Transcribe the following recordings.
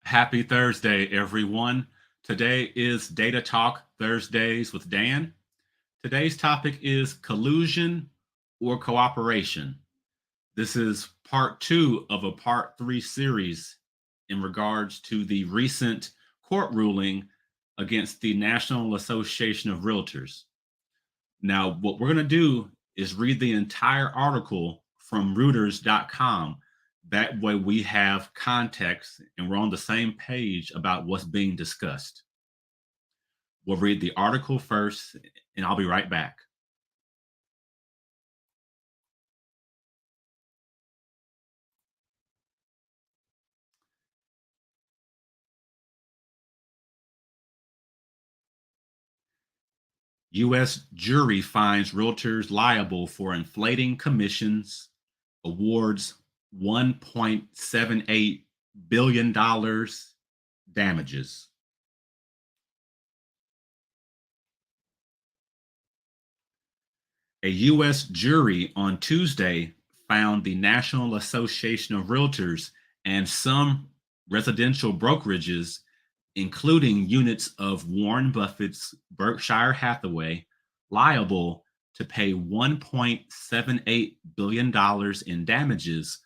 Happy Thursday, everyone. Today is Data Talk Thursdays with Dan. Today's topic is collusion or cooperation. This is part two of a part three series in regards to the recent court ruling against the National Association of Realtors. Now, what we're going to do is read the entire article from Reuters.com. That way, we have context and we're on the same page about what's being discussed. We'll read the article first, and I'll be right back. U.S. jury finds realtors liable for inflating commissions, awards $1.78 billion damages. A U.S. jury on Tuesday found the National Association of Realtors and some residential brokerages, including units of Warren Buffett's Berkshire Hathaway, liable to pay $1.78 billion in damages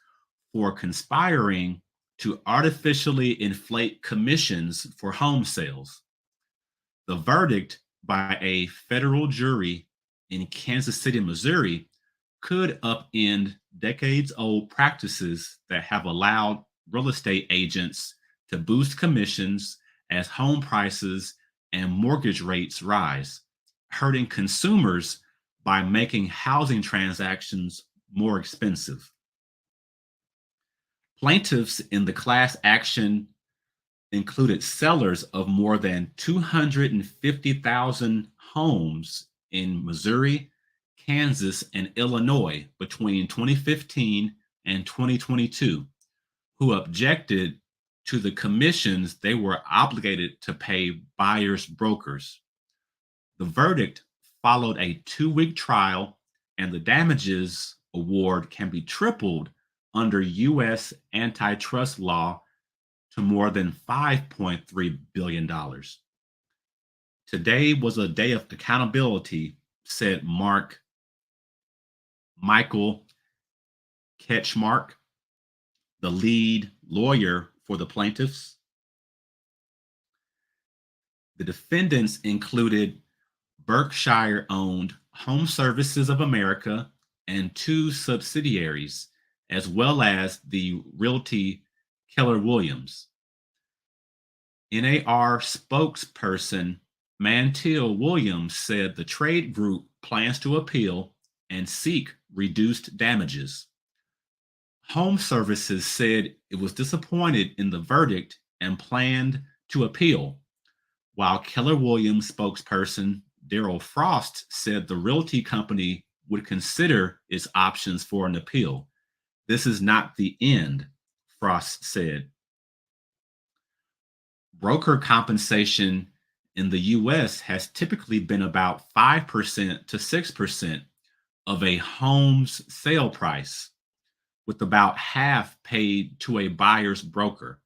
for conspiring to artificially inflate commissions for home sales. The verdict by a federal jury in Kansas City, Missouri, could upend decades old practices that have allowed real estate agents to boost commissions as home prices and mortgage rates rise, hurting consumers by making housing transactions more expensive. Plaintiffs in the class action included sellers of more than 250,000 homes in Missouri, Kansas, and Illinois between 2015 and 2022, who objected to the commissions they were obligated to pay buyers' brokers. The verdict followed a 2-week trial, and the damages award can be tripled under U.S. antitrust law to more than $5.3 billion. Today was a day of accountability, said Michael Ketchmark, the lead lawyer for the plaintiffs. The defendants included Berkshire-owned Home Services of America and 2 subsidiaries, as well as the realty Keller Williams. NAR spokesperson Mantil Williams said the trade group plans to appeal and seek reduced damages. Home Services said it was disappointed in the verdict and planned to appeal, while Keller Williams spokesperson Daryl Frost said the realty company would consider its options for an appeal. This is not the end, Frost said. Broker compensation in the U.S. has typically been about 5% to 6% of a home's sale price, with about half paid to a buyer's broker.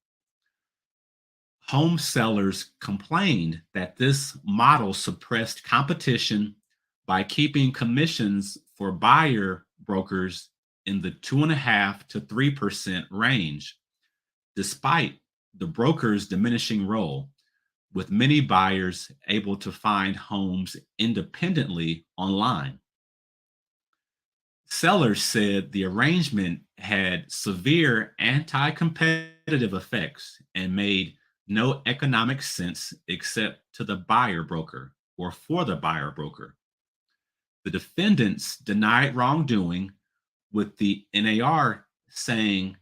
Home sellers complained that this model suppressed competition by keeping commissions for buyer brokers in the 2.5% to 3% range, despite the broker's diminishing role, with many buyers able to find homes independently online. Sellers said the arrangement had severe anti-competitive effects and made no economic sense except to the buyer broker or for the buyer broker. The defendants denied wrongdoing, with the NAR saying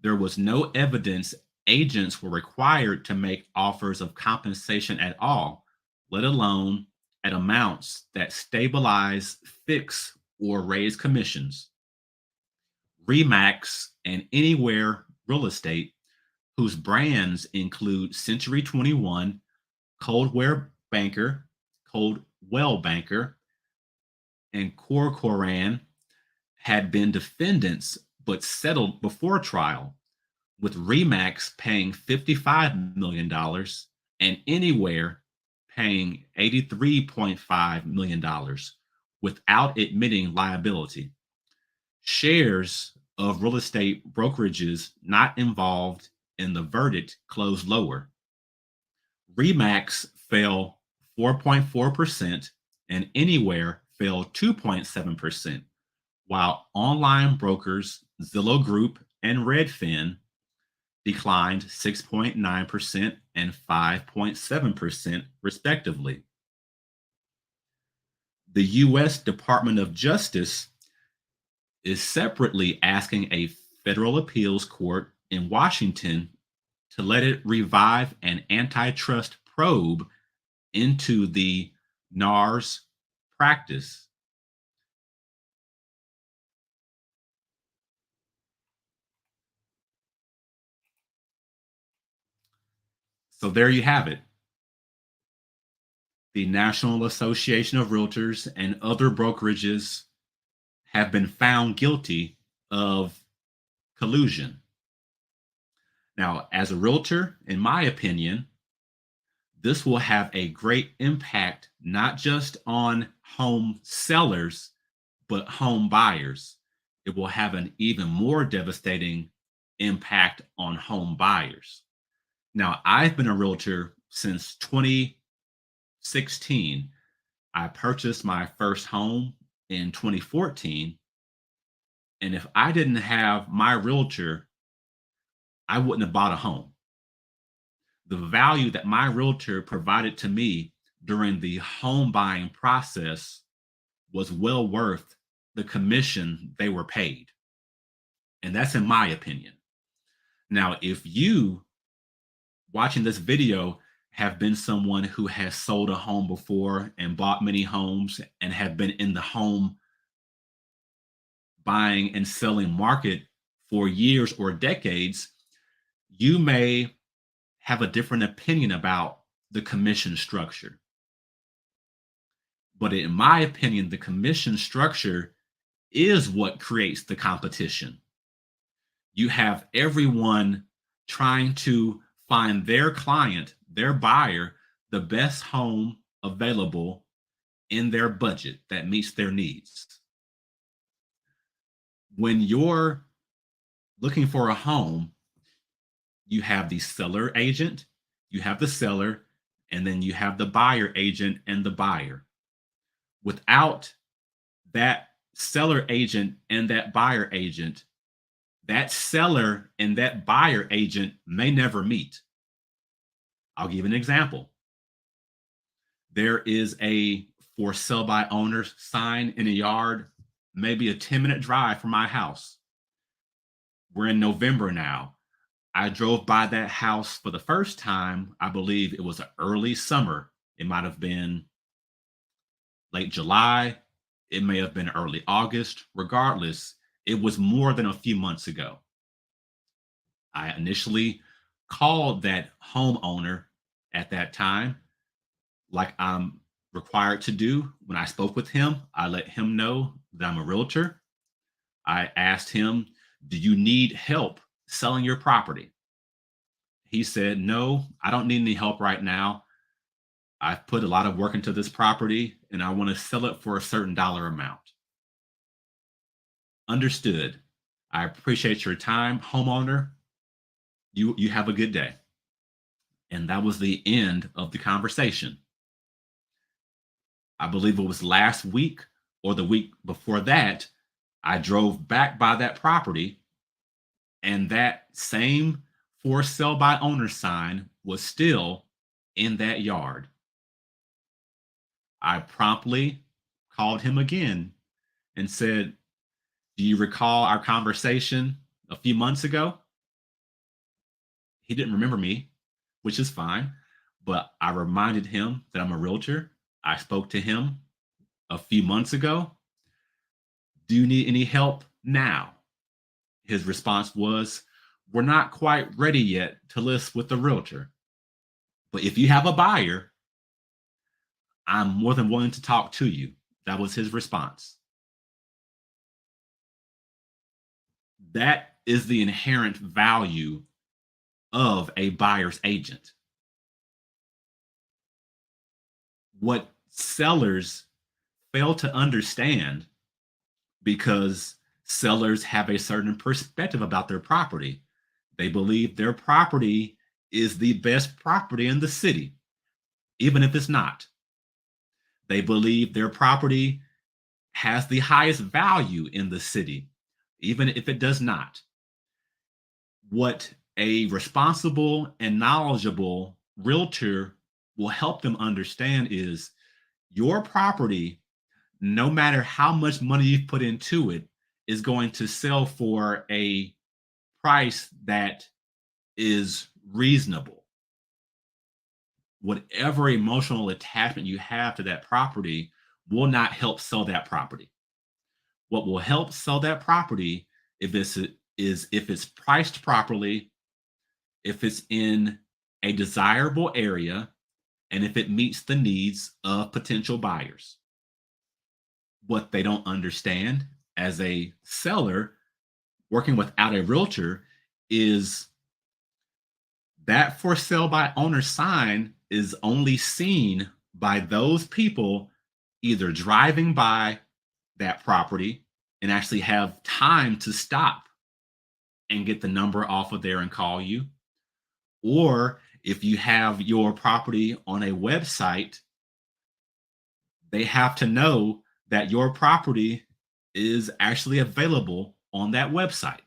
there was no evidence agents were required to make offers of compensation at all, let alone at amounts that stabilize, fix, or raise commissions. Remax and Anywhere Real Estate, whose brands include Century 21, Coldwell Banker, and Corcoran, had been defendants but settled before trial, with Remax paying $55 million and Anywhere paying $83.5 million without admitting liability. Shares of real estate brokerages not involved in the verdict closed lower. Remax fell 4.4% and Anywhere fell 2.7%, while online brokers Zillow Group and Redfin declined 6.9% and 5.7%, respectively. The U.S. Department of Justice is separately asking a federal appeals court in Washington to let it revive an antitrust probe into the NAR's practice. So there you have it. The National Association of Realtors and other brokerages have been found guilty of collusion. Now, as a realtor, in my opinion, this will have a great impact not just on home sellers, but home buyers. It will have an even more devastating impact on home buyers. Now, I've been a realtor since 2016. I purchased my first home in 2014. And if I didn't have my realtor, I wouldn't have bought a home. The value that my realtor provided to me during the home buying process was well worth the commission they were paid. And that's in my opinion. Now, if you watching this video have been someone who has sold a home before and bought many homes and have been in the home buying and selling market for years or decades, you may have a different opinion about the commission structure. But in my opinion, the commission structure is what creates the competition. You have everyone trying to find their client, their buyer, the best home available in their budget that meets their needs. When you're looking for a home, you have the seller agent, you have the seller, and then you have the buyer agent and the buyer. Without that seller agent and that buyer agent, that seller and that buyer agent may never meet. I'll give an example. There is a for sale by owners sign in a yard, maybe a 10-minute drive from my house. We're in November now. I drove by that house for the first time. I believe it was an early summer. It might have been late July. It may have been early August. Regardless, it was more than a few months ago. I initially called that homeowner at that time, like I'm required to do. When I spoke with him, I let him know that I'm a realtor. I asked him, do you need help selling your property? He said, no, I don't need any help right now. I've put a lot of work into this property and I want to sell it for a certain dollar amount. Understood. I appreciate your time, homeowner. You have a good day. And that was the end of the conversation. I believe it was last week or the week before that, I drove back by that property and that same for sale by owner sign was still in that yard. I promptly called him again and said, do you recall our conversation a few months ago? He didn't remember me, which is fine, but I reminded him that I'm a realtor. I spoke to him a few months ago. Do you need any help now? His response was, we're not quite ready yet to list with the realtor. But if you have a buyer, I'm more than willing to talk to you. That was his response. That is the inherent value of a buyer's agent. What sellers fail to understand, because sellers have a certain perspective about their property. They believe their property is the best property in the city, even if it's not. They believe their property has the highest value in the city, even if it does not. What a responsible and knowledgeable realtor will help them understand is your property, no matter how much money you've put into it, is going to sell for a price that is reasonable. Whatever emotional attachment you have to that property will not help sell that property. What will help sell that property if it's is if it's priced properly, if it's in a desirable area, and if it meets the needs of potential buyers. What they don't understand as a seller working without a realtor is that for sale by owner sign is only seen by those people either driving by that property and actually have time to stop and get the number off of there and call you, or if you have your property on a website, they have to know that your property is actually available on that website.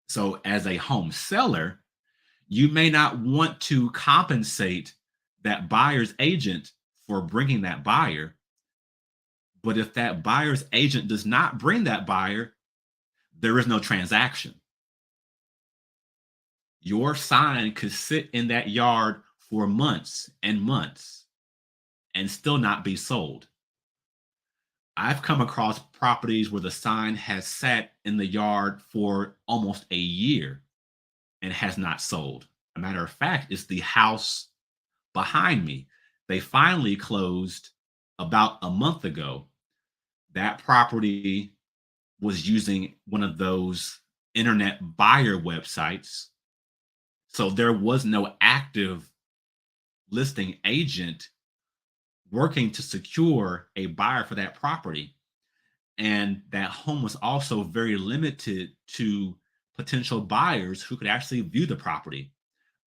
So, as a home seller, you may not want to compensate that buyer's agent for bringing that buyer. But if that buyer's agent does not bring that buyer, there is no transaction. Your sign could sit in that yard for months and months and still not be sold. I've come across properties where the sign has sat in the yard for almost a year and has not sold. A matter of fact, it's the house behind me. They finally closed about a month ago. That property was using one of those internet buyer websites. So there was no active listing agent working to secure a buyer for that property. And that home was also very limited to potential buyers who could actually view the property.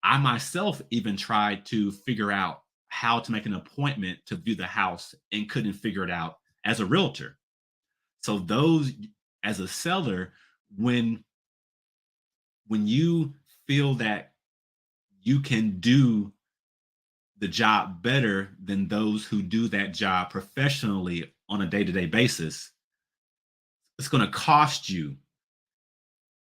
I myself even tried to figure out how to make an appointment to view the house and couldn't figure it out as a realtor. So those, as a seller, when you feel that you can do the job better than those who do that job professionally on a day-to-day basis, it's going to cost you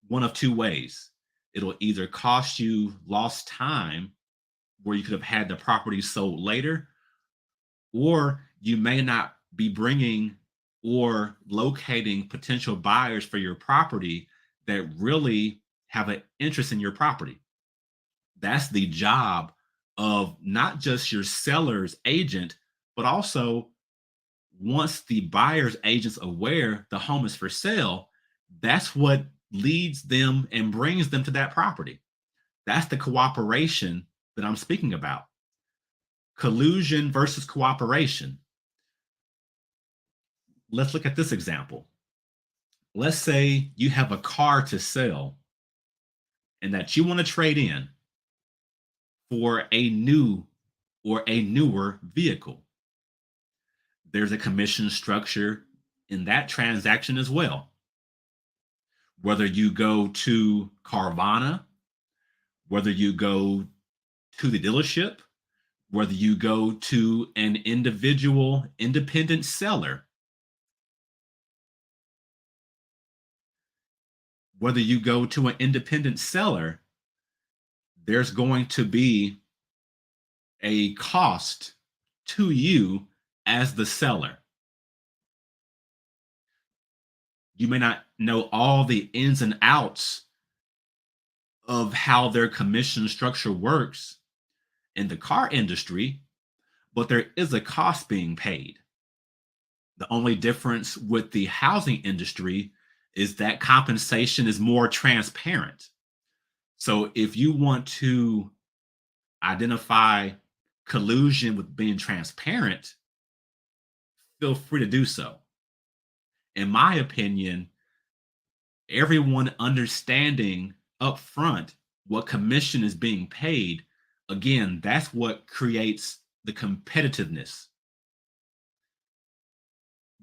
one of two ways. It'll either cost you lost time where you could have had the property sold later, or you may not be bringing or locating potential buyers for your property that really have an interest in your property. That's the job of not just your seller's agent, but also once the buyer's agent's aware the home is for sale, that's what leads them and brings them to that property. That's the cooperation that I'm speaking about. Collusion versus cooperation. Let's look at this example. Let's say you have a car to sell and that you want to trade in for a new or a newer vehicle. There's a commission structure in that transaction as well. Whether you go to Carvana, whether you go to the dealership, whether you go to an individual independent seller, whether you go to an independent seller, there's going to be a cost to you as the seller. You may not know all the ins and outs of how their commission structure works in the car industry, but there is a cost being paid. The only difference with the housing industry is that compensation is more transparent. So if you want to identify collusion with being transparent, feel free to do so. In my opinion, everyone understanding upfront what commission is being paid, again, that's what creates the competitiveness.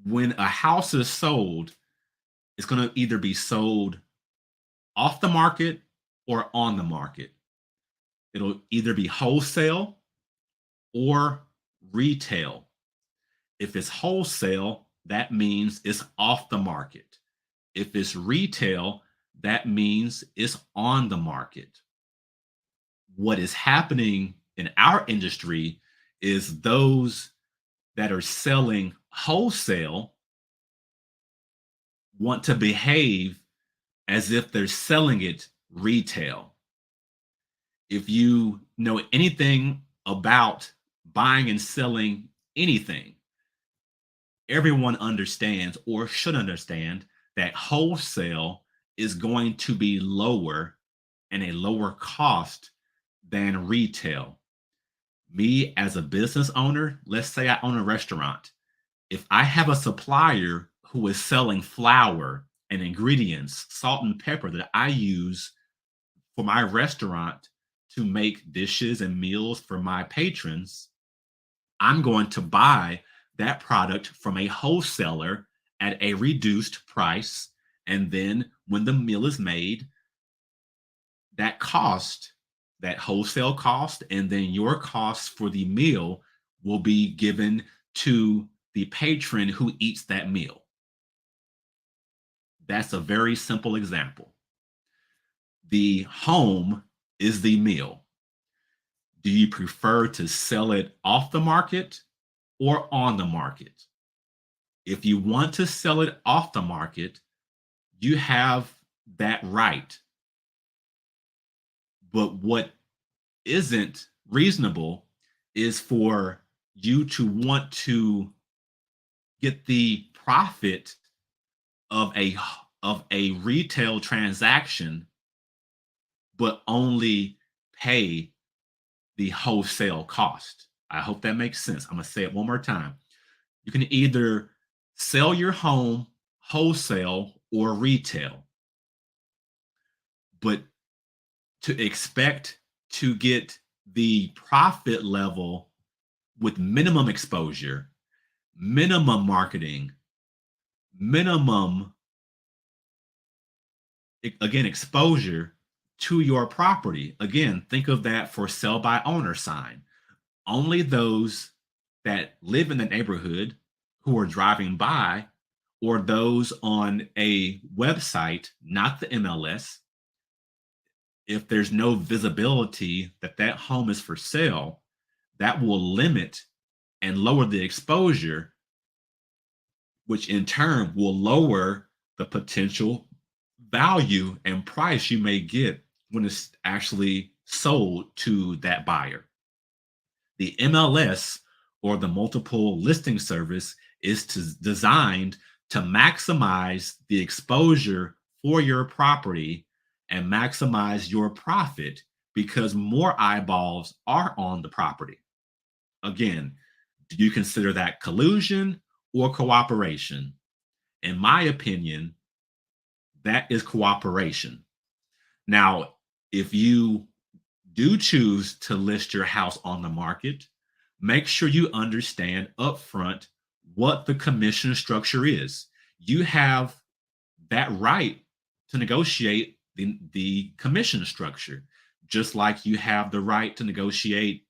When a house is sold, it's going to either be sold off the market or on the market. It'll either be wholesale or retail. If it's wholesale, that means it's off the market. If it's retail, that means it's on the market. What is happening in our industry is those that are selling wholesale want to behave as if they're selling it retail. If you know anything about buying and selling anything, everyone understands or should understand that wholesale is going to be lower and a lower cost than retail. Me as a business owner, let's say I own a restaurant. If I have a supplier who is selling flour and ingredients, salt and pepper that I use for my restaurant to make dishes and meals for my patrons, I'm going to buy that product from a wholesaler at a reduced price. And then when the meal is made, that cost, that wholesale cost, and then your cost for the meal will be given to the patron who eats that meal. That's a very simple example. The home is the meal. Do you prefer to sell it off the market or on the market? If you want to sell it off the market, you have that right. But what isn't reasonable is for you to want to get the profit of a retail transaction but only pay the wholesale cost. I hope that makes sense. I'm going to say it one more time. You can either sell your home wholesale or retail, but to expect to get the profit level with minimum exposure, minimum marketing, minimum, again, exposure to your property. Again, think of that for sell by owner sign. Only those that live in the neighborhood who are driving by, or those on a website, not the MLS, if there's no visibility that that home is for sale, that will limit and lower the exposure, which in turn will lower the potential value and price you may get when it's actually sold to that buyer. The MLS, or the multiple listing service, is designed to maximize the exposure for your property and maximize your profit because more eyeballs are on the property. Again, do you consider that collusion or cooperation? In my opinion, that is cooperation. Now, if you do choose to list your house on the market, make sure you understand upfront what the commission structure is. You have that right to negotiate the commission structure, just like you have the right to negotiate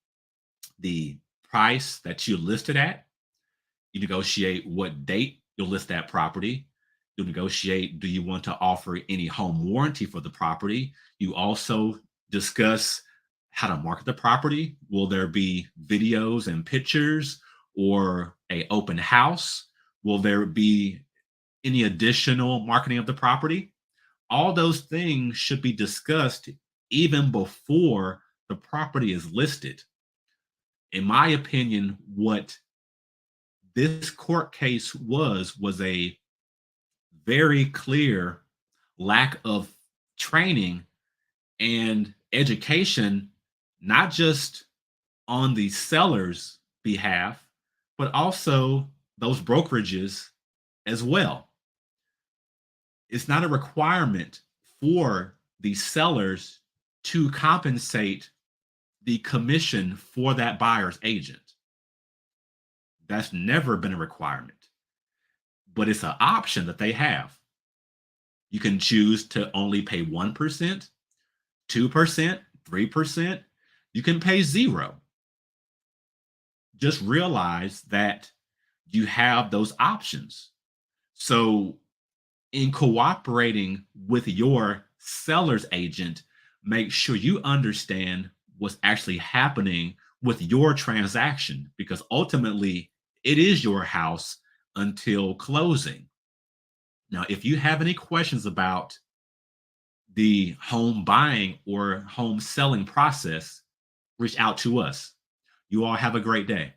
the price that you listed at. You negotiate what date you'll list that property. You'll negotiate, do you want to offer any home warranty for the property? You also discuss how to market the property. Will there be videos and pictures or a open house? Will there be any additional marketing of the property? All those things should be discussed even before the property is listed. In my opinion, what this court case was a very clear lack of training and education, not just on the seller's behalf, but also those brokerages as well. It's not a requirement for the sellers to compensate the commission for that buyer's agent. That's never been a requirement, but it's an option that they have. You can choose to only pay 1%, 2%, 3%. You can pay zero. Just realize that you have those options. So, in cooperating with your seller's agent, make sure you understand what's actually happening with your transaction because ultimately it is your house until closing. Now, if you have any questions about the home buying or home selling process, reach out to us. You all have a great day.